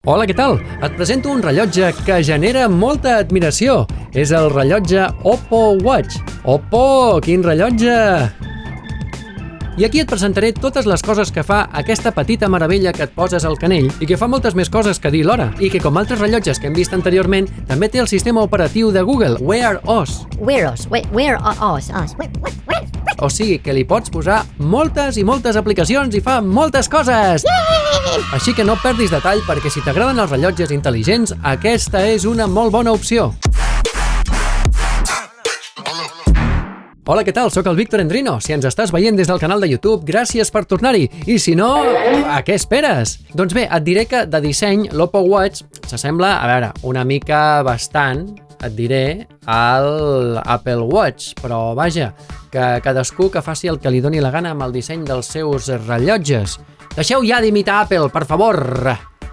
Hola, què tal? Et presento un rellotge que genera molta admiració. És el rellotge Oppo Watch. Oppo, quin rellotge! I aquí et presentaré totes les coses que fa aquesta petita meravella que et poses al canell i que fa moltes més coses que dir l'hora i que, com altres rellotges que hem vist anteriorment, també té el sistema operatiu de Google, Wear OS. Wear OS. O sigui que li pots posar moltes i moltes aplicacions i fa moltes coses! Així que no perdis detall perquè si t'agraden els rellotges intel·ligents, aquesta és una molt bona opció. Hola, què tal? Soc el Víctor Endrino. Si ens estàs veient des del canal de YouTube, gràcies per tornar-hi. I si no, a què esperes? Doncs bé, et diré que de disseny l'Oppo Watch s'assembla, a veure, una mica bastant, et diré, al Apple Watch, però vaja, que cadascú que faci el que li doni la gana amb el disseny dels seus rellotges. Deixeu ja d'imitar Apple, per favor!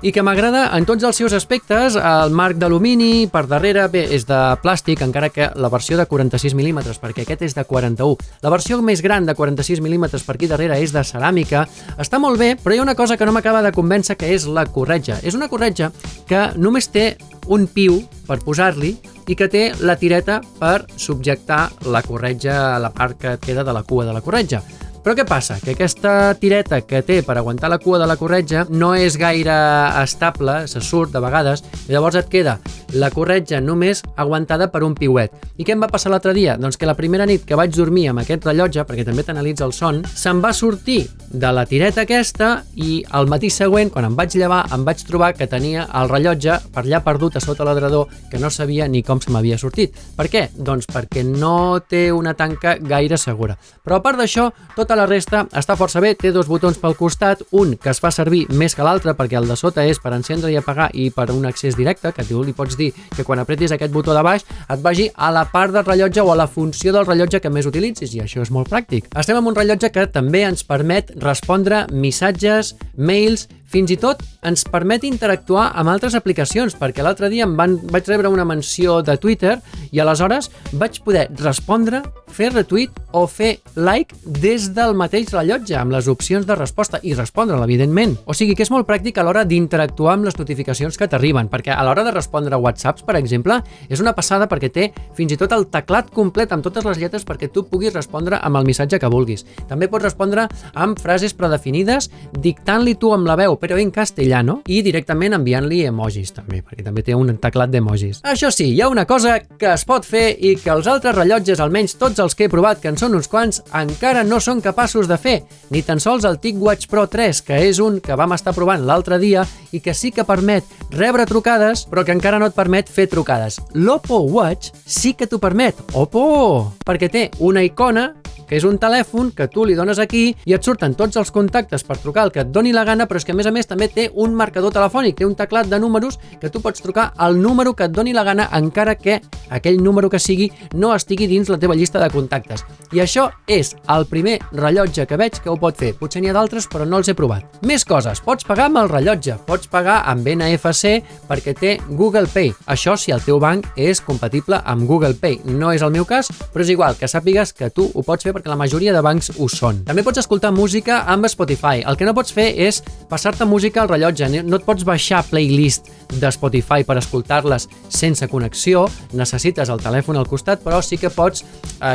I que m'agrada en tots els seus aspectes, el marc d'alumini, per darrere, bé, és de plàstic, encara que la versió de 46 mm, perquè aquest és de 41. La versió més gran de 46 mm per aquí darrere és de ceràmica. Està molt bé, però hi ha una cosa que no m'acaba de convèncer, que és la corretja. És una corretja que només té un piu per posar-li i que té la tireta per subjectar la corretja a la part que queda de la cua de la corretja. Però què passa? Que aquesta tireta que té per aguantar la cua de la corretja no és gaire estable, se surt de vegades, i llavors et queda la corretja només aguantada per un piuet. I què em va passar l'altre dia? Doncs que la primera nit que vaig dormir amb aquest rellotge, perquè també t'analitza el son, se'm va sortir de la tireta aquesta i al matí següent, quan em vaig llevar, em vaig trobar que tenia el rellotge per allà perdut a sota l'adredor, que no sabia ni com se m'havia sortit. Per què? Doncs perquè no té una tanca gaire segura. Però a part d'això, tota la resta està força bé, té dos botons pel costat, un que es fa servir més que l'altre perquè el de sota és per encendre i apagar i per un accés directe, que tu li pots dir que quan apretis aquest botó de baix et vagi a la part del rellotge o a la funció del rellotge que més utilitzis, i això és molt pràctic. Estem amb un rellotge que també ens permet respondre missatges, mails, fins i tot ens permet interactuar amb altres aplicacions, perquè l'altre dia vaig rebre una menció de Twitter i aleshores vaig poder respondre, fer retweet o fer like des del mateix rellotge, amb les opcions de resposta i respondre'l, evidentment. O sigui que és molt pràctic a l'hora d'interactuar amb les notificacions que t'arriben, perquè a l'hora de respondre WhatsApps, per exemple, és una passada perquè té fins i tot el teclat complet amb totes les lletres perquè tu puguis respondre amb el missatge que vulguis. També pots respondre amb frases predefinides, dictant-li tu amb la veu, però en castellano, i directament enviant-li emojis també, perquè també té un teclat d'emojis. Això sí, hi ha una cosa que es pot fer i que els altres rellotges, almenys tots els que he provat, que en són uns quants, encara no són capaços de fer, ni tan sols el TicWatch Pro 3, que és un que vam estar provant l'altre dia i que sí que permet rebre trucades, però que encara no et permet fer trucades. L'Oppo Watch sí que t'ho permet. Oppo! Perquè té una icona que és un telèfon que tu li dones aquí i et surten tots els contactes per trucar el que et doni la gana, però és que a més també té un marcador telefònic, té un teclat de números que tu pots trucar al número que et doni la gana encara que aquell número que sigui no estigui dins la teva llista de contactes. I això és el primer rellotge que veig que ho pot fer. Potser n'hi ha d'altres, però no els he provat. Més coses. Pots pagar amb el rellotge, pots pagar amb NFC perquè té Google Pay. Això si el teu banc és compatible amb Google Pay. No és el meu cas, però és igual, que sàpigues que tu ho pots fer perquè la majoria de bancs ho són. També pots escoltar música amb Spotify. El que no pots fer és passar-te música al rellotge. No et pots baixar playlist de Spotify per escoltar-les sense connexió. Necessites el telèfon al costat, però sí que pots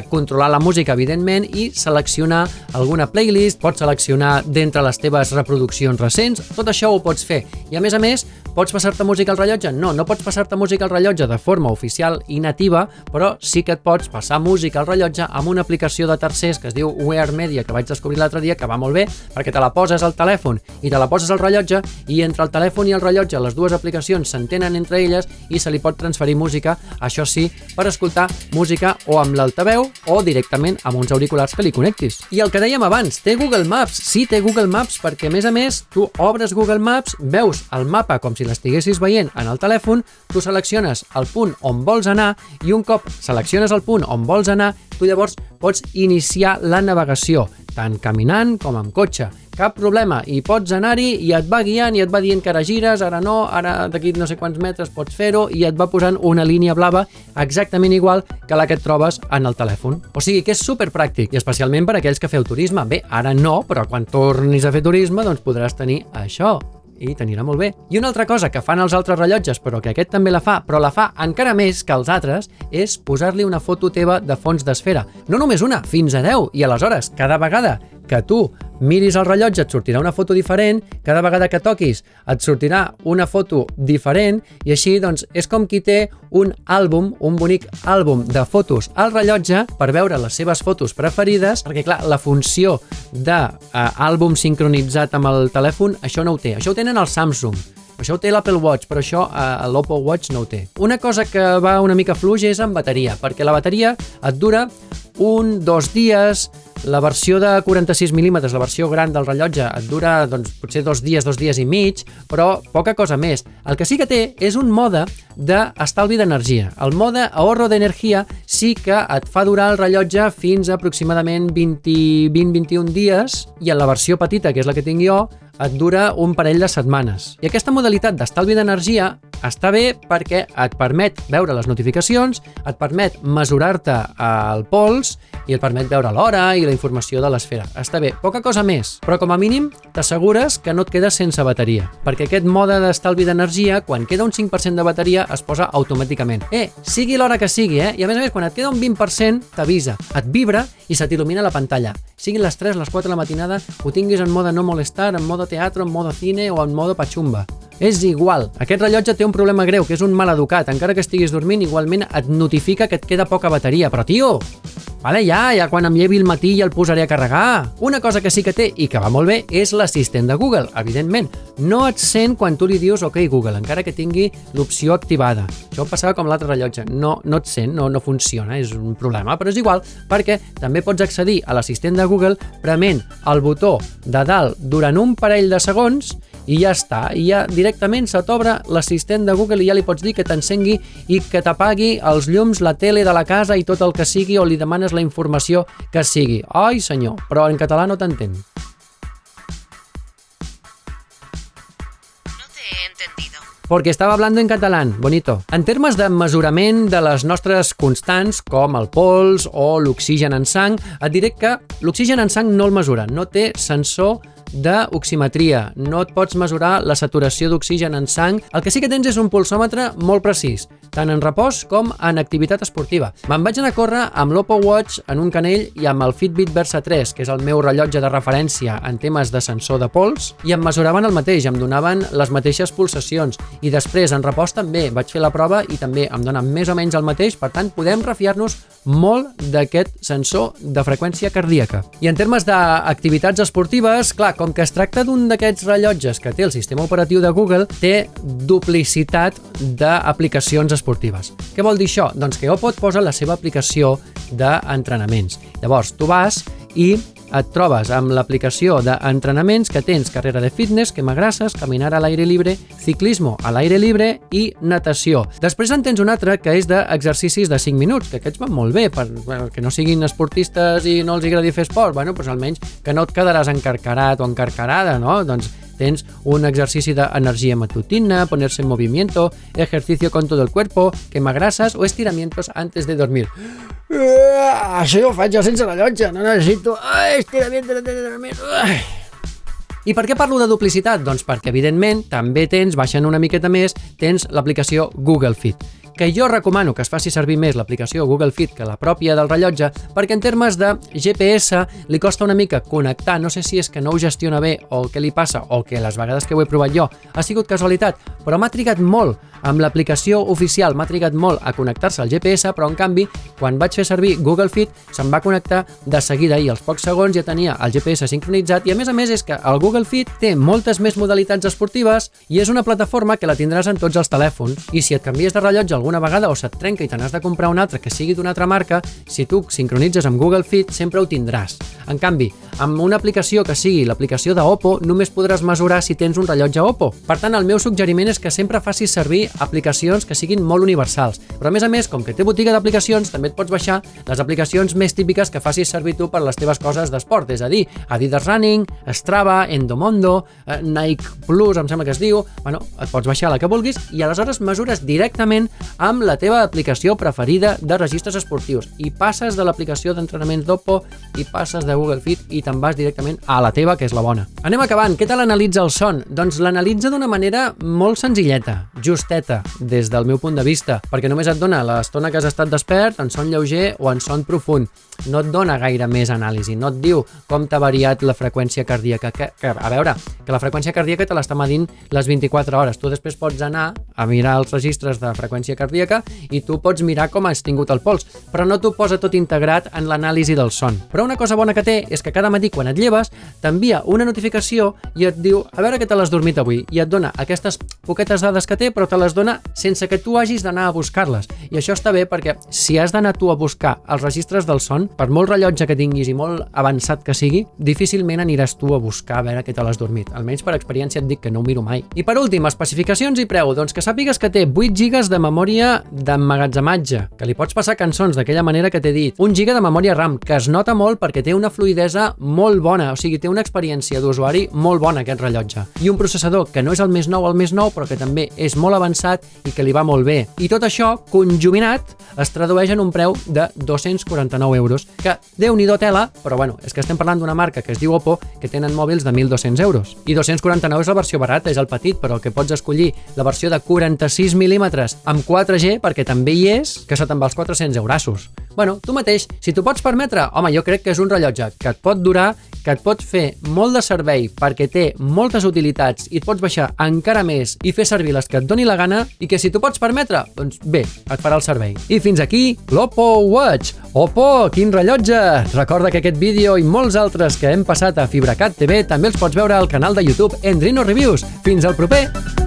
controlar la música, evidentment, i seleccionar alguna playlist, pots seleccionar d'entre les teves reproduccions recents. Tot això ho pots fer. I a més, pots passar-te música al rellotge? No, no pots passar-te música al rellotge de forma oficial i nativa, però sí que et pots passar música al rellotge amb una aplicació de tercers que es diu Wear Media, que vaig descobrir l'altre dia, que va molt bé, perquè te la poses al telèfon i te la poses al rellotge, i entre el telèfon i el rellotge les dues aplicacions s'entenen entre elles i se li pot transferir música, això sí, per escoltar música o amb l'altaveu o directament amb uns auriculars que li connectis. I el que dèiem abans, té Google Maps. Sí, té Google Maps perquè, a més, tu obres Google Maps, veus el mapa com si l'estiguessis veient en el telèfon, tu selecciones el punt on vols anar i un cop selecciones el punt on vols anar, tu llavors pots iniciar la navegació, tant caminant com amb cotxe. Cap problema, i pots anar-hi i et va guiant i et va dient que ara gires, ara no, ara d'aquí no sé quants metres pots fer-ho, i et va posant una línia blava exactament igual que la que et trobes en el telèfon. O sigui que és superpràctic, i especialment per aquells que feu turisme. Bé, ara no, però quan tornis a fer turisme doncs podràs tenir això. i t'anirà molt bé. I una altra cosa que fan els altres rellotges, però que aquest també la fa, però la fa encara més que els altres, és posar-li una foto teva de fons d'esfera. No només una, fins a 10, i aleshores, cada vegada que tu miris el rellotge et sortirà una foto diferent, cada vegada que toquis et sortirà una foto diferent, i així doncs és com qui té un àlbum, un bonic àlbum de fotos al rellotge per veure les seves fotos preferides, perquè clar, la funció d'àlbum sincronitzat amb el telèfon, això no ho té. Això ho tenen els Samsung, això ho té l'Apple Watch, però això l'Oppo Watch no ho té. Una cosa que va una mica fluix és amb bateria, perquè la bateria et dura 1-2 dies, la versió de 46 mil·límetres, la versió gran del rellotge, et dura doncs, potser 2 dies i mig, però poca cosa més. El que sí que té és un mode d'estalvi d'energia. El mode ahorro d'energia sí que et fa durar el rellotge fins a aproximadament 20-21 dies, i en la versió petita, que és la que tinc jo, et dura un parell de setmanes. I aquesta modalitat d'estalvi d'energia està bé perquè et permet veure les notificacions, et permet mesurar-te el pols i et permet veure l'hora i la informació de l'esfera. Està bé, poca cosa més, però com a mínim t'assegures que no et quedes sense bateria, perquè aquest mode d'estalvi d'energia, quan queda un 5% de bateria, es posa automàticament. Sigui l'hora que sigui, i a més, quan et queda un 20%, t'avisa, et vibra i se t'il·lumina la pantalla. Siguin les 3, les 4 de la matinada, ho tinguis en mode no molestar, en mode teatre, en mode cine o en mode pachumba. És igual. Aquest rellotge té un problema greu, que és un maleducat. Encara que estiguis dormint, igualment et notifica que et queda poca bateria. Però, tio, vale, ja quan em llevi al matí ja el posaré a carregar. Una cosa que sí que té i que va molt bé és l'assistent de Google, evidentment. No et sent quan tu li dius OK Google, encara que tingui l'opció activada. Això passava com l'altre rellotge. No et sent, no funciona, és un problema, però és igual, perquè també pots accedir a l'assistent de Google prement el botó de dalt durant un parell de segons i ja està, i ja directament se t'obre l'assistent de Google i ja li pots dir que t'encengui i que t'apagui els llums, la tele de la casa i tot el que sigui, o li demanes la informació que sigui. Ai senyor, però en català no t'entén. Porque estaba hablando en catalán, bonito. En termes de mesurament de les nostres constants, com el pols o l'oxigen en sang, et diré que l'oxigen en sang no el mesura, no té sensor d'oximetria, no et pots mesurar la saturació d'oxigen en sang. El que sí que tens és un pulsòmetre molt precís, tant en repòs com en activitat esportiva. Me'n vaig anar a córrer amb l'Oppo Watch en un canell i amb el Fitbit Versa 3, que és el meu rellotge de referència en temes de sensor de pols, i em mesuraven el mateix, em donaven les mateixes pulsacions, i després en repòs també vaig fer la prova i també em donen més o menys el mateix, per tant podem refiar-nos molt d'aquest sensor de freqüència cardíaca. I en termes d'activitats esportives, clar, com que es tracta d'un d'aquests rellotges que té el sistema operatiu de Google, té duplicitat d'aplicacions esportives. Què vol dir això? Doncs que Oppo et posa la seva aplicació d'entrenaments. Llavors, tu vas i et trobes amb l'aplicació d'entrenaments que tens carrera de fitness, quemagrasses, caminar a l'aire libre, ciclismo a l'aire libre i natació. Després en tens un altre que és d'exercicis de 5 minuts, que aquests van molt bé, perquè no siguin esportistes i no els agradi fer esport, bueno, doncs almenys que no et quedaràs encarcarat o encarcarada, no? Doncs tens un exercici d'energia matutina, ponerse en movimiento, ejercicio con todo el cuerpo, quemagrasas o estiramientos antes de dormir. Això ho faig jo sense rellotge, no necessito estiramiento antes de dormir. I per què parlo de duplicitat? Doncs perquè, evidentment, també tens, baixant una miqueta més, tens l'aplicació Google Fit, que jo recomano que es faci servir més l'aplicació Google Fit que la pròpia del rellotge, perquè en termes de GPS li costa una mica connectar, no sé si és que no ho gestiona bé o què li passa, o que les vegades que ho he provat jo ha sigut casualitat, però m'ha trigat molt amb l'aplicació oficial, m'ha trigat molt a connectar-se al GPS, però en canvi, quan vaig fer servir Google Fit, se'm va connectar de seguida i als pocs segons ja tenia el GPS sincronitzat, i a més és que el Google Fit té moltes més modalitats esportives i és una plataforma que la tindràs en tots els telèfons, i si et canvies de rellotge alguna vegada o se't trenca i te n'has de comprar un altre que sigui d'una altra marca, si tu sincronitzes amb Google Fit sempre ho tindràs. En canvi, amb una aplicació que sigui l'aplicació d'Oppo, només podràs mesurar si tens un rellotge Oppo. Per tant, el meu suggeriment és que sempre facis servir aplicacions que siguin molt universals. Però a més, com que té botiga d'aplicacions, també et pots baixar les aplicacions més típiques que facis servir tu per les teves coses d'esport, és a dir, Adidas Running, Strava, Endomondo, Nike Plus, em sembla que es diu. Bueno, et pots baixar la que vulguis i aleshores mesures directament amb la teva aplicació preferida de registres esportius i passes de l'aplicació d'entrenaments d'Oppo i passes de Google Fit i te'n vas directament a la teva, que és la bona. Anem acabant. Què tal analitza el son? Doncs l'analitza d'una manera molt senzilleta, justeta, des del meu punt de vista, perquè només et dona l'estona que has estat despert en son lleuger o en son profund. No et dona gaire més anàlisi, no et diu com t'ha variat la freqüència cardíaca, a veure, que la freqüència cardíaca te l'està medint les 24 hores. Tu després pots anar a mirar els registres de freqüència cardíaca i tu pots mirar com has tingut el pols, però no t'ho posa tot integrat en l'anàlisi del son. Però una cosa bona que té és que cada matí quan et lleves t'envia una notificació i et diu a veure què te l'has dormit avui i et dona aquestes poquetes dades que té, però te les dona sense que tu hagis d'anar a buscar-les. I això està bé perquè si has d'anar tu a buscar els registres del son, per molt rellotge que tinguis i molt avançat que sigui, difícilment aniràs tu a buscar a veure què te l'has dormit. Almenys per experiència et dic que no ho miro mai. I per últim, especificacions i preu. Doncs que sàpigues que té 8 GB de memòria d'emmagatzematge, que li pots passar cançons d'aquella manera que t'he dit. 1 GB de memòria RAM, que es nota molt perquè té una fluïdesa molt bona, o sigui, té una experiència d'usuari molt bona aquest rellotge. I un processador que no és el més nou, però que també és molt avançat i que li va molt bé. I tot això, conjuminat, es tradueix en un preu de 249 euros, que déu-n'hi-do tela, però bueno, és que estem parlant d'una marca que es diu Oppo, que tenen mòbils de 1.200 euros. I 249 és la versió barata, és el petit, però que pots escollir la versió de 46 mil·límetres amb 4G, perquè també hi és, que se te'n va als 400 eurassos. Bueno, tu mateix, si t'ho pots permetre, home, jo crec que és un rellotge que et pot durar, que et pot fer molt de servei perquè té moltes utilitats i et pots baixar encara més i fer servir les que et doni la gana i que si t'ho pots permetre, doncs bé, et farà el servei. I fins aquí l'Oppo Watch. Oppo, quin rellotge! Recorda que aquest vídeo i molts altres que hem passat a FibraCat TV també els pots veure al canal de YouTube Endrino Reviews. Fins al proper!